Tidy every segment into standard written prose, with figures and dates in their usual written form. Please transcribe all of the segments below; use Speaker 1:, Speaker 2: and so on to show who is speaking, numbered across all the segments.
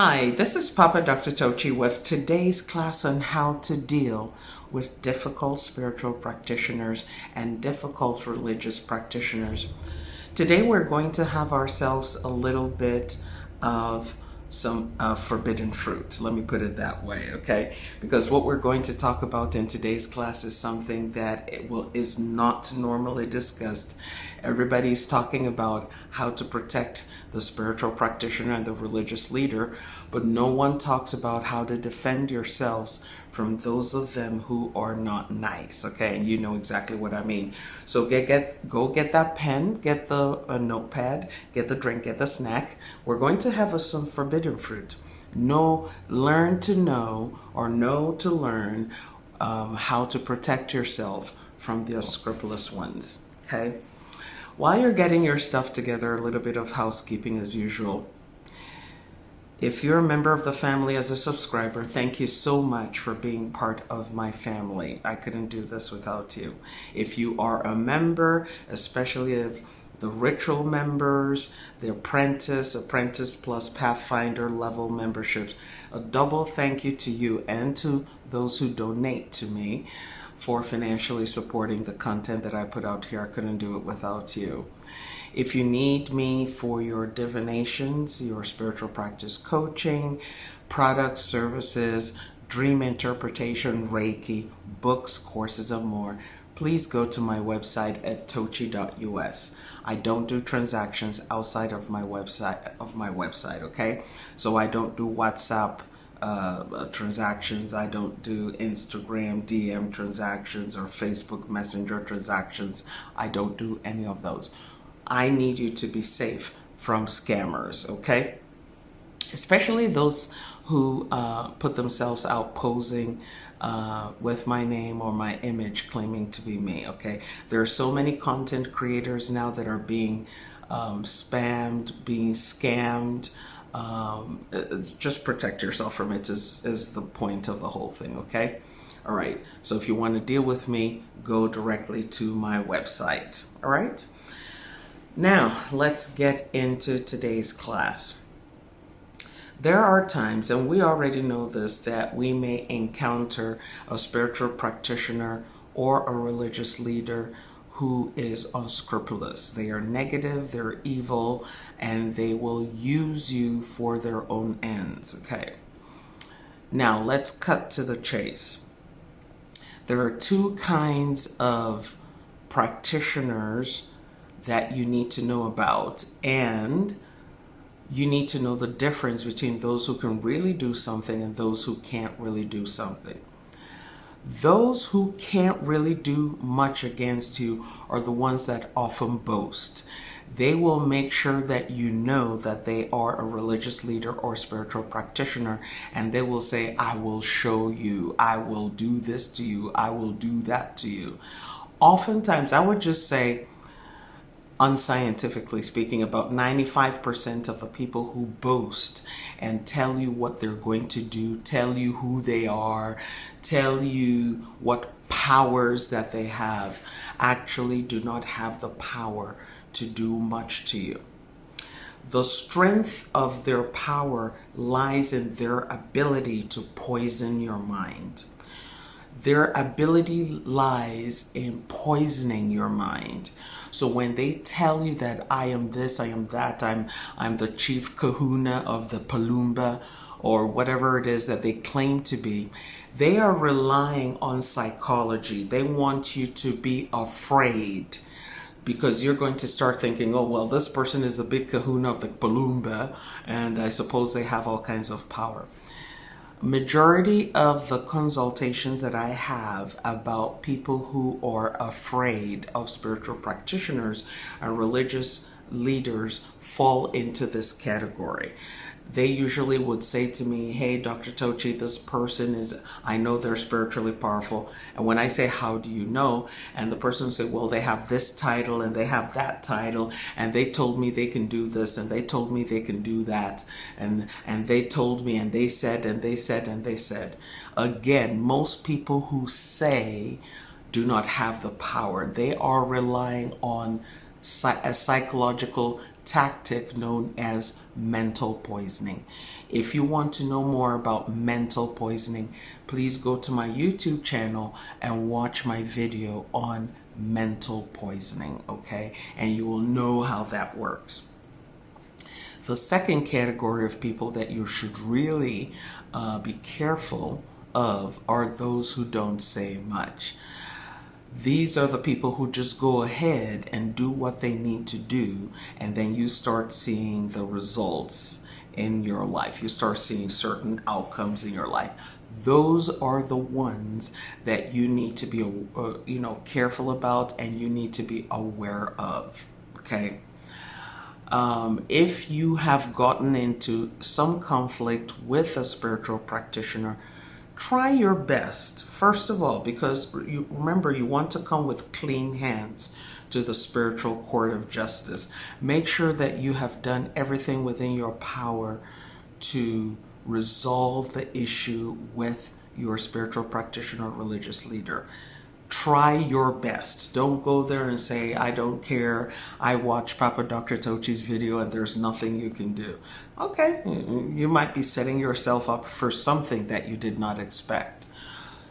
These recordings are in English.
Speaker 1: Hi, this is Papa Dr. Tochi with today's class on how to deal with difficult spiritual practitioners and difficult religious practitioners. Today we're going to have ourselves a little bit of some forbidden fruit. Let me put it that way, okay? Because what we're going to talk about in today's class is something that is not normally discussed. Everybody's talking about how to protect the spiritual practitioner and the religious leader, but no one talks about how to defend yourselves from those of them who are not nice, okay? And you know exactly what I mean. So go get that pen, get the notepad, get the drink, get the snack. We're going to have some forbidden fruit. Learn to know or know to learn how to protect yourself from the unscrupulous ones, okay? While you're getting your stuff together, a little bit of housekeeping as usual. If you're a member of the family as a subscriber, thank you so much for being part of my family. I couldn't do this without you. If you are a member, especially if the ritual members, the apprentice plus Pathfinder level memberships, a double thank you to you and to those who donate to me for financially supporting the content that I put out here. I couldn't do it without you. If you need me for your divinations, your spiritual practice coaching, products, services, dream interpretation, Reiki, books, courses, and more, please go to my website at tochi.us. I don't do transactions outside of my website, okay? So I don't do WhatsApp transactions. I don't do Instagram DM transactions or Facebook Messenger transactions. I don't do any of those. I need you to be safe from scammers, okay? Especially those who put themselves out posing with my name or my image claiming to be me, okay? There are so many content creators now that are being spammed, being scammed. Just protect yourself from it is the point of the whole thing, okay? All right, so if you want to deal with me, go directly to my website, all right? Now, let's get into today's class. There are times, and we already know this, that we may encounter a spiritual practitioner or a religious leader who is unscrupulous. They are negative, they're evil, and they will use you for their own ends, okay? Now, let's cut to the chase. There are two kinds of practitioners that you need to know about, and you need to know the difference between those who can really do something and those who can't really do something. Those who can't really do much against you are the ones that often boast. They will make sure that you know that they are a religious leader or spiritual practitioner, and they will say, I will show you, I will do this to you, I will do that to you. Oftentimes, I would just say, unscientifically speaking, about 95% of the people who boast and tell you what they're going to do, tell you who they are, tell you what powers that they have, actually do not have the power to do much to you. The strength of their power lies in their ability to poison your mind. Their ability lies in poisoning your mind. So when they tell you that I am this, I am that, I'm the chief kahuna of the Palumba, or whatever it is that they claim to be, they are relying on psychology. They want you to be afraid, because you're going to start thinking, oh, well, this person is the big kahuna of the Palumba, and I suppose they have all kinds of power. Majority of the consultations that I have about people who are afraid of spiritual practitioners and religious leaders fall into this category. They usually would say to me, hey, Dr. Tochi, this person I know they're spiritually powerful. And when I say, how do you know? And the person will say, well, they have this title and they have that title, and they told me they can do this, and they told me they can do that. And they told me, and they said, and they said, and they said. Again, most people who say do not have the power. They are relying on a psychological tactic known as mental poisoning. If you want to know more about mental poisoning, please go to my YouTube channel and watch my video on mental poisoning, okay? And you will know how that works. The second category of people that you should really be careful of are those who don't say much. These are the people who just go ahead and do what they need to do, and then you start seeing the results in your life. You start seeing certain outcomes in your life. Those are the ones that you need to be, careful about, and you need to be aware of. Okay. If you have gotten into some conflict with a spiritual practitioner, try your best, first of all, because you remember you want to come with clean hands to the spiritual court of justice. Make sure that you have done everything within your power to resolve the issue with your spiritual practitioner or religious leader. Try your best. Don't go there and say, I don't care. I watched Papa Dr. Tochi's video and there's nothing you can do. Okay, you might be setting yourself up for something that you did not expect.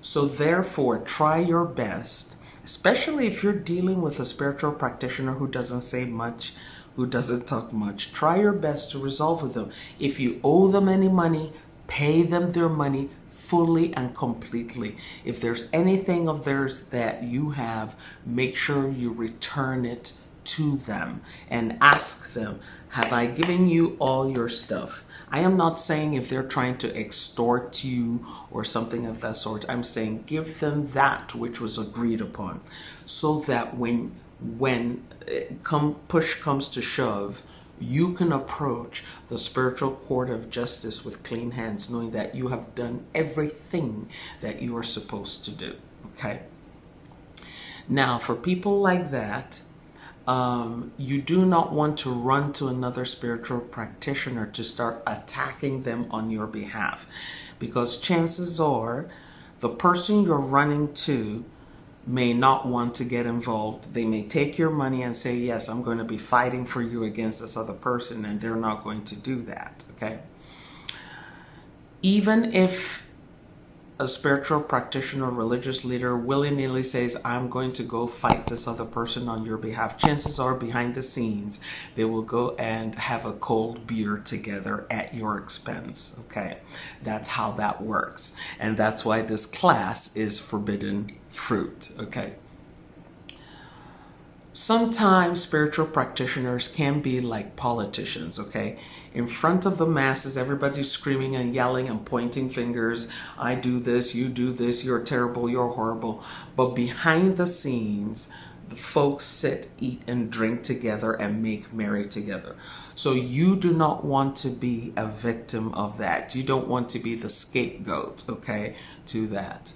Speaker 1: So therefore, try your best, especially if you're dealing with a spiritual practitioner who doesn't say much, who doesn't talk much. Try your best to resolve with them. If you owe them any money, pay them their money fully and completely. If there's anything of theirs that you have, make sure you return it to them and ask them, have I given you all your stuff? I am not saying if they're trying to extort you or something of that sort. I'm saying give them that which was agreed upon, so that when push comes to shove, you can approach the spiritual court of justice with clean hands, knowing that you have done everything that you are supposed to do. Okay. Now, for people like that, you do not want to run to another spiritual practitioner to start attacking them on your behalf, because chances are the person you're running to may not want to get involved. They may take your money and say, yes, I'm going to be fighting for you against this other person, and they're not going to do that, okay? Even if a spiritual practitioner, religious leader willy-nilly says, I'm going to go fight this other person on your behalf, chances are behind the scenes, they will go and have a cold beer together at your expense, okay? That's how that works. And that's why this class is forbidden fruit, okay? Sometimes spiritual practitioners can be like politicians, okay? In front of the masses, everybody's screaming and yelling and pointing fingers. I do this, you do this, you're terrible, you're horrible. But behind the scenes, the folks sit, eat, and drink together and make merry together. So you do not want to be a victim of that. You don't want to be the scapegoat, okay, to that.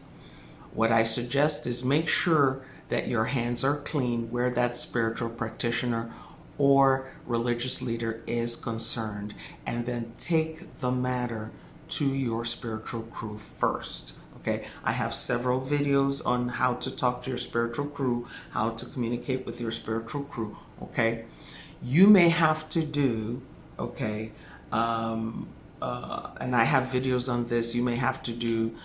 Speaker 1: What I suggest is make sure that your hands are clean where that spiritual practitioner or religious leader is concerned, and then take the matter to your spiritual crew first. Okay, I have several videos on how to talk to your spiritual crew, how to communicate with your spiritual crew. Okay, you may have to do, okay, and I have videos on this, you may have to do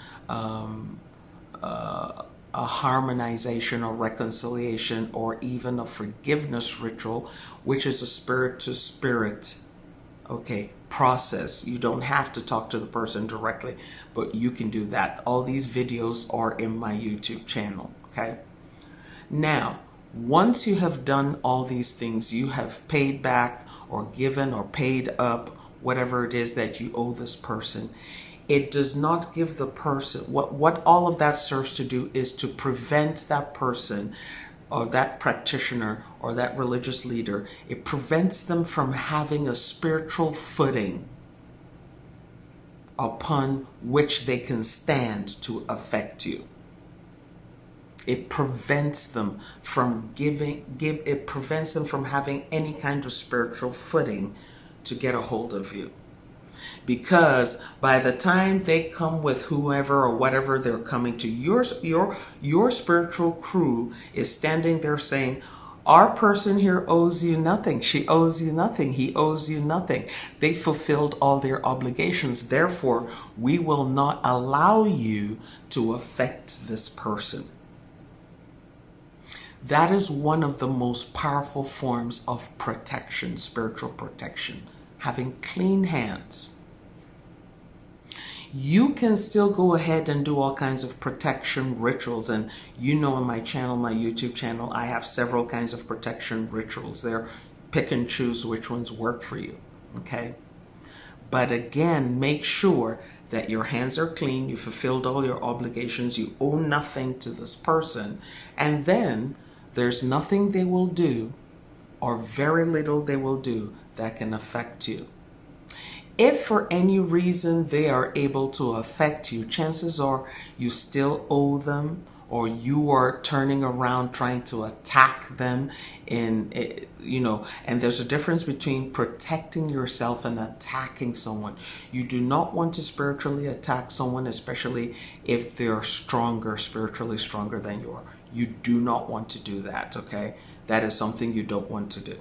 Speaker 1: a harmonization or reconciliation or even a forgiveness ritual, which is a spirit to spirit, okay, process. You don't have to talk to the person directly, but you can do that. All these videos are in my YouTube channel, okay? Now, once you have done all these things, you have paid back or given or paid up whatever it is that you owe this person. It does not give the person, what all of that serves to do is to prevent that person or that practitioner or that religious leader. It prevents them from having a spiritual footing upon which they can stand to affect you. It prevents them from it prevents them from having any kind of spiritual footing to get a hold of you. Because by the time they come with whoever or whatever they're coming to, your spiritual crew is standing there saying, Our person here owes you nothing. She owes you nothing. He owes you nothing. They fulfilled all their obligations. Therefore, we will not allow you to affect this person. That is one of the most powerful forms of protection, spiritual protection, having clean hands. You can still go ahead and do all kinds of protection rituals. And you know, on my channel, my YouTube channel, I have several kinds of protection rituals there. Pick and choose which ones work for you, okay? But again, make sure that your hands are clean, you fulfilled all your obligations, you owe nothing to this person, and then there's nothing they will do, or very little they will do, that can affect you. If for any reason they are able to affect you, chances are you still owe them, or you are turning around trying to attack them and there's a difference between protecting yourself and attacking someone. You do not want to spiritually attack someone, especially if they're spiritually stronger than you are. You do not want to do that, okay? That is something you don't want to do.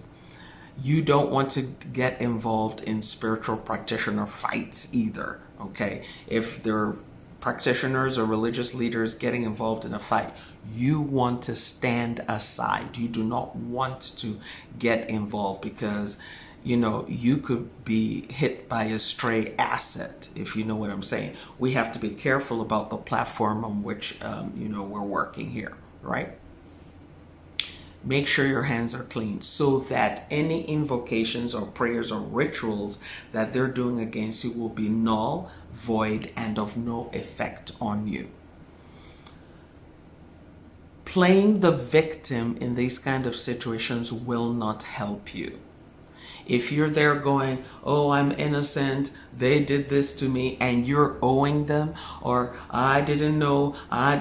Speaker 1: You don't want to get involved in spiritual practitioner fights either, okay? If they're practitioners or religious leaders getting involved in a fight, you want to stand aside. You do not want to get involved because, you could be hit by a stray asset, if you know what I'm saying. We have to be careful about the platform on which, we're working here, right? Make sure your hands are clean so that any invocations or prayers or rituals that they're doing against you will be null, void, and of no effect on you. Playing the victim in these kind of situations will not help you. If you're there going, oh, I'm innocent, they did this to me, and you're owing them, or I didn't know,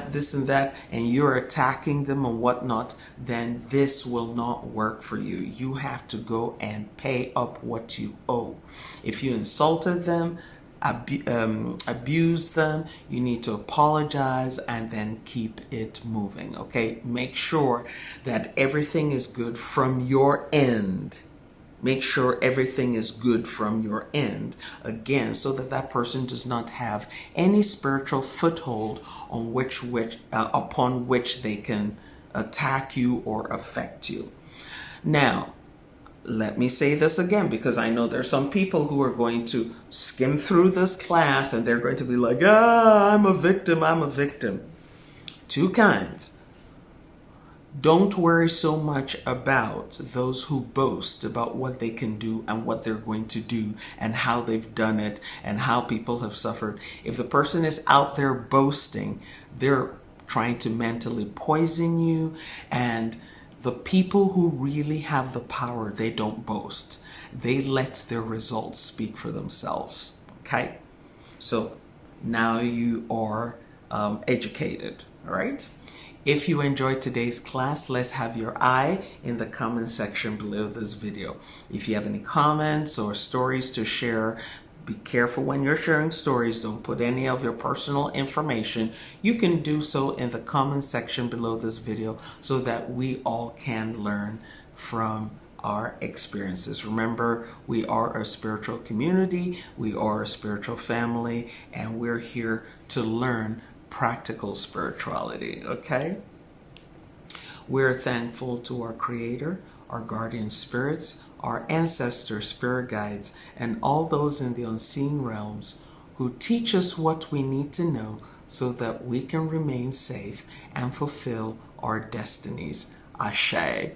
Speaker 1: this and that, and you're attacking them and whatnot, then this will not work for you. You have to go and pay up what you owe. If you insulted them, abuse them, you need to apologize and then keep it moving, okay? Make sure that everything is good from your end. Make sure everything is good from your end, again, so that that person does not have any spiritual foothold on upon which they can attack you or affect you. Now, let me say this again, because I know there's some people who are going to skim through this class and they're going to be like, I'm a victim, I'm a victim. Two kinds. Don't worry so much about those who boast about what they can do and what they're going to do and how they've done it and how people have suffered. If the person is out there boasting, they're trying to mentally poison you. And the people who really have the power, they don't boast. They let their results speak for themselves. Okay? So now you are educated, all right? If you enjoyed today's class, let's have your eye in the comment section below this video. If you have any comments or stories to share, be careful when you're sharing stories. Don't put any of your personal information. You can do so in the comment section below this video so that we all can learn from our experiences. Remember, we are a spiritual community, we are a spiritual family, and we're here to learn practical spirituality, okay? We're thankful to our Creator, our guardian spirits, our ancestors, spirit guides, and all those in the unseen realms who teach us what we need to know so that we can remain safe and fulfill our destinies. Ashe.